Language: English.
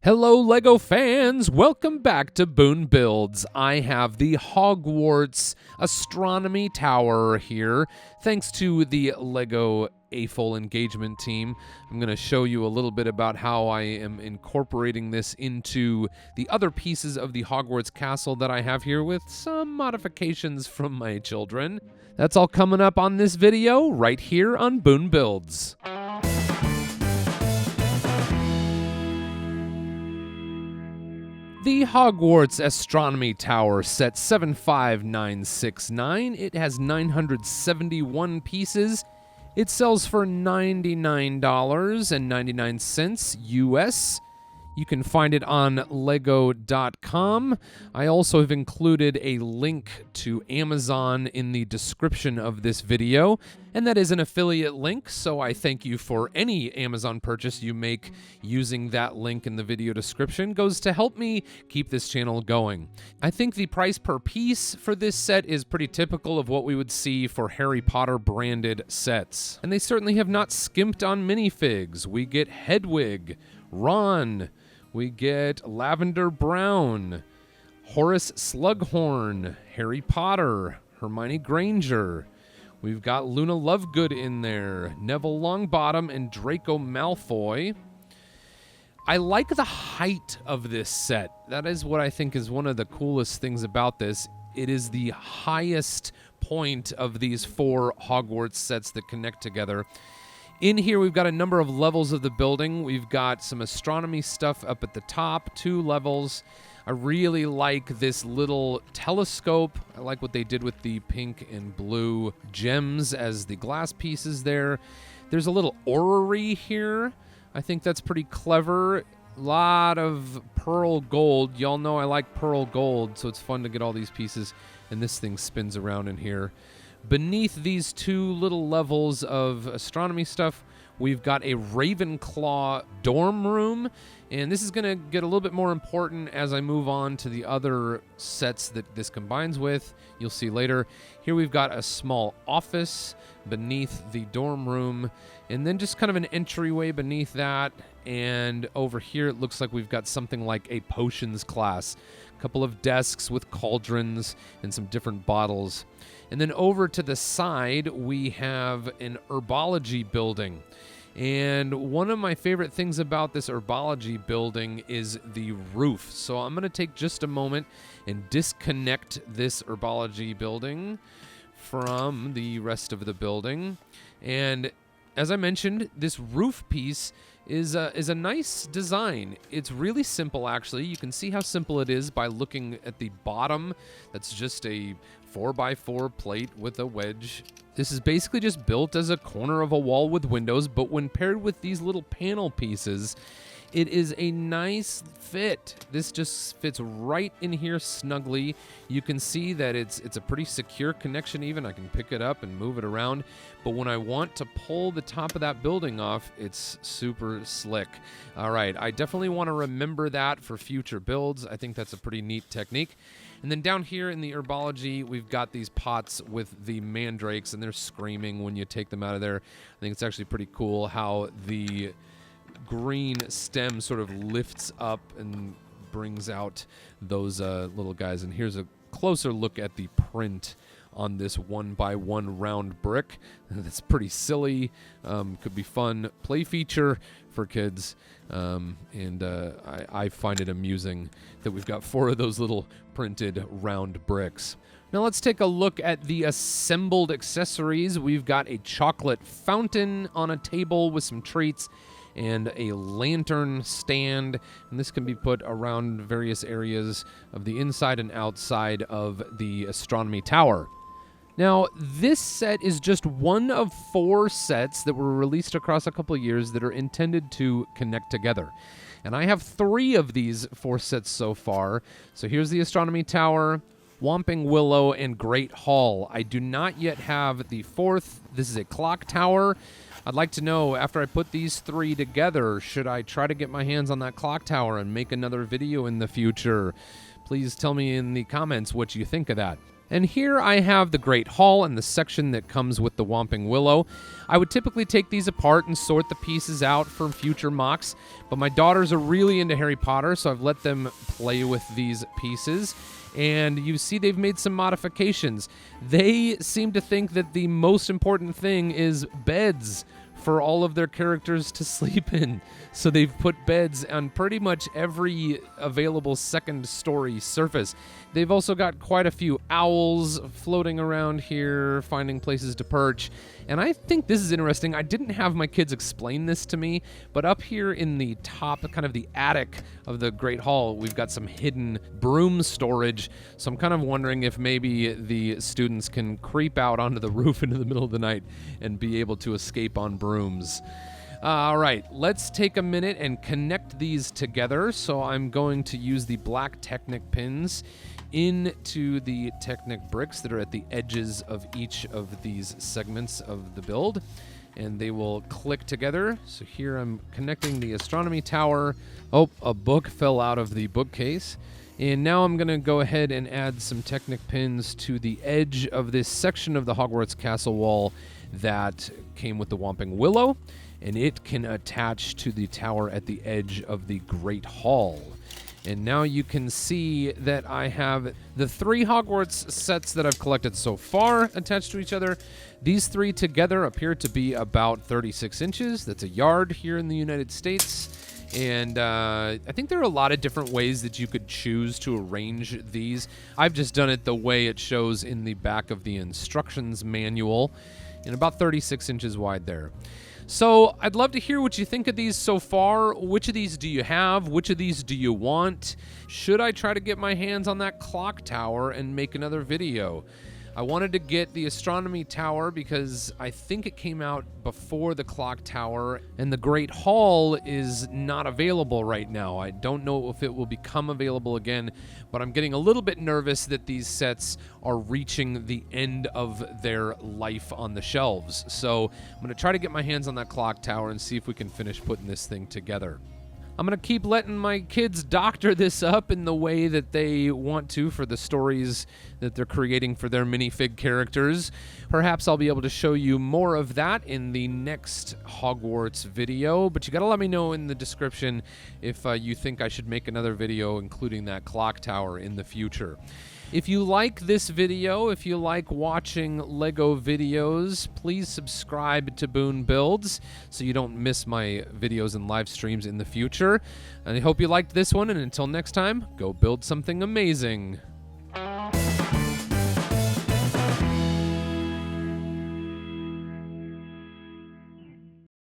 Hello, LEGO fans! Welcome back to Boone Builds. I have the Hogwarts Astronomy Tower here. Thanks to the LEGO AFOL engagement team, I'm going to show you a little bit about how I am incorporating this into the other pieces of the Hogwarts castle that I have here with some modifications from my children. That's all coming up on this video right here on Boone Builds. The Hogwarts Astronomy Tower, set 75969. It has 971 pieces. It sells for $99.99 US. You can find it on lego.com. I also have included a link to Amazon in the description of this video, and that is an affiliate link, so I thank you for any Amazon purchase you make using that link in the video description. It goes to help me keep this channel going. I think the price per piece for this set is pretty typical of what we would see for Harry Potter branded sets. And they certainly have not skimped on minifigs. We get Hedwig, Ron, we get Lavender Brown, Horace Slughorn, Harry Potter, Hermione Granger. We've got Luna Lovegood in there, Neville Longbottom, and Draco Malfoy. I like the height of this set. That is what I think is one of the coolest things about this. It is the highest point of these four Hogwarts sets that connect together. In here, we've got a number of levels of the building. We've got some astronomy stuff up at the top, 2 levels. I really like this little telescope. I like what they did with the pink and blue gems as the glass pieces there. There's a little orrery here. I think that's pretty clever. A lot of pearl gold. Y'all know I like pearl gold, so it's fun to get all these pieces. And this thing spins around in here. Beneath these 2 little levels of astronomy stuff, we've got a Ravenclaw dorm room, and this is going to get a little bit more important as I move on to the other sets that this combines with. You'll see later. Here we've got a small office beneath the dorm room, and then just kind of an entryway beneath that, and over here it looks like we've got something like a potions class. A couple of desks with cauldrons and some different bottles. And then over to the side, we have an herbology building. And one of my favorite things about this herbology building is the roof. So I'm going to take just a moment and disconnect this herbology building from the rest of the building. And as I mentioned, this roof piece is a nice design. It's really simple, actually. You can see how simple it is by looking at the bottom. That's just a 4x4 plate with a wedge. This is basically just built as a corner of a wall with windows, but when paired with these little panel pieces, it is a nice fit. This just fits right in here snugly. You can see that it's a pretty secure connection even. I can pick it up and move it around. But when I want to pull the top of that building off, it's super slick. All right, I definitely want to remember that for future builds. I think that's a pretty neat technique. And then down here in the herbology, we've got these pots with the mandrakes, and they're screaming when you take them out of there. I think it's actually pretty cool how the green stem sort of lifts up and brings out those little guys. And here's a closer look at the print on this 1x1 round brick. That's pretty silly. Could be fun play feature for kids. I find it amusing that we've got 4 of those little printed round bricks. Now let's take a look at the assembled accessories. We've got a chocolate fountain on a table with some treats and a lantern stand, and this can be put around various areas of the inside and outside of the astronomy tower. Now, this set is just one of 4 sets that were released across a couple of years that are intended to connect together. And I have 3 of these 4 sets so far. So here's the astronomy tower, Whomping Willow, and Great Hall. I do not yet have the 4th. This is a clock tower. I'd like to know, after I put these 3 together, should I try to get my hands on that clock tower and make another video in the future? Please tell me in the comments what you think of that. And here I have the Great Hall and the section that comes with the Whomping Willow. I would typically take these apart and sort the pieces out for future mocks, but my daughters are really into Harry Potter, so I've let them play with these pieces. And you see they've made some modifications. They seem to think that the most important thing is beds for all of their characters to sleep in. So they've put beds on pretty much every available second story surface. They've also got quite a few owls floating around here, finding places to perch. And I think this is interesting. I didn't have my kids explain this to me, but up here in the top, kind of the attic of the Great Hall, we've got some hidden broom storage. So I'm kind of wondering if maybe the students can creep out onto the roof into the middle of the night and be able to escape on brooms. All right, let's take a minute and connect these together. So I'm going to use the black Technic pins into the Technic bricks that are at the edges of each of these segments of the build, and they will click together. So here I'm connecting the Astronomy Tower. Oh, a book fell out of the bookcase. And now I'm going to go ahead and add some Technic pins to the edge of this section of the Hogwarts castle wall that came with the Whomping Willow, and it can attach to the tower at the edge of the Great Hall. And now you can see that I have the 3 Hogwarts sets that I've collected so far attached to each other. These 3 together appear to be about 36 inches. That's a yard here in the United States. And I think there are a lot of different ways that you could choose to arrange these. I've just done it the way it shows in the back of the instructions manual, and about 36 inches wide there. So I'd love to hear what you think of these so far. Which of these do you have? Which of these do you want? Should I try to get my hands on that clock tower and make another video? I wanted to get the Astronomy Tower because I think it came out before the clock tower, and the Great Hall is not available right now. I don't know if it will become available again, but I'm getting a little bit nervous that these sets are reaching the end of their life on the shelves. So I'm going to try to get my hands on that clock tower and see if we can finish putting this thing together. I'm going to keep letting my kids doctor this up in the way that they want to for the stories that they're creating for their minifig characters. Perhaps I'll be able to show you more of that in the next Hogwarts video, but you got to let me know in the description if you think I should make another video including that clock tower in the future. If you like this video, if you like watching LEGO videos, please subscribe to Boone Builds so you don't miss my videos and live streams in the future. And I hope you liked this one, and until next time, go build something amazing.